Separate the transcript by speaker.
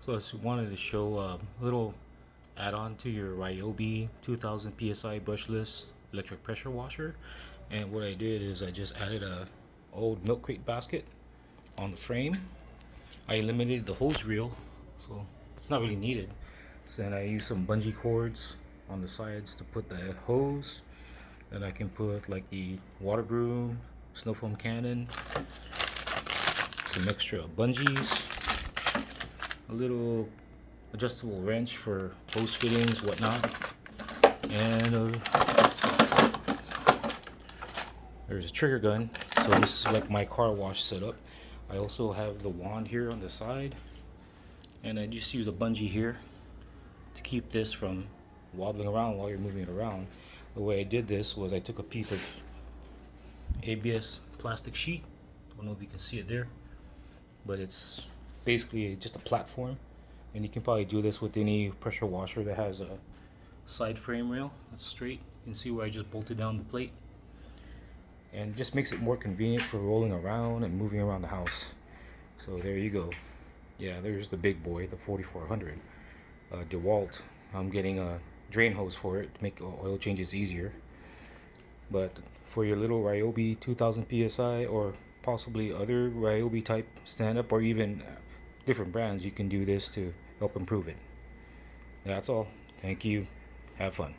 Speaker 1: So I just wanted to show a little add-on to your Ryobi 2000 PSI Brushless Electric Pressure Washer. And what I did is I just added a old milk crate basket on the frame. I eliminated the hose reel, so it's not really needed. So then I used some bungee cords on the sides to put the hose. Then I can put like the water broom, snow foam cannon, some extra bungees, a little adjustable wrench for hose fittings, whatnot, and there's a trigger gun. So this is like my car wash setup. I also have the wand here on the side, and I just use a bungee here to keep this from wobbling around while you're moving it around. The way I did this was I took a piece of ABS plastic sheet. I don't know if you can see it there, but it's basically just a platform, and you can probably do this with any pressure washer that has a side frame rail that's straight. You can see where I just bolted down the plate, and it just makes it more convenient for rolling around and moving around the house. So there you go. Yeah, there's the big boy, the 4400 DeWalt. I'm getting a drain hose for it to make oil changes easier. But for your little Ryobi 2000 PSI, or possibly other Ryobi type stand-up, or even different brands, you can do this to help improve it. That's all. Thank you. Have fun.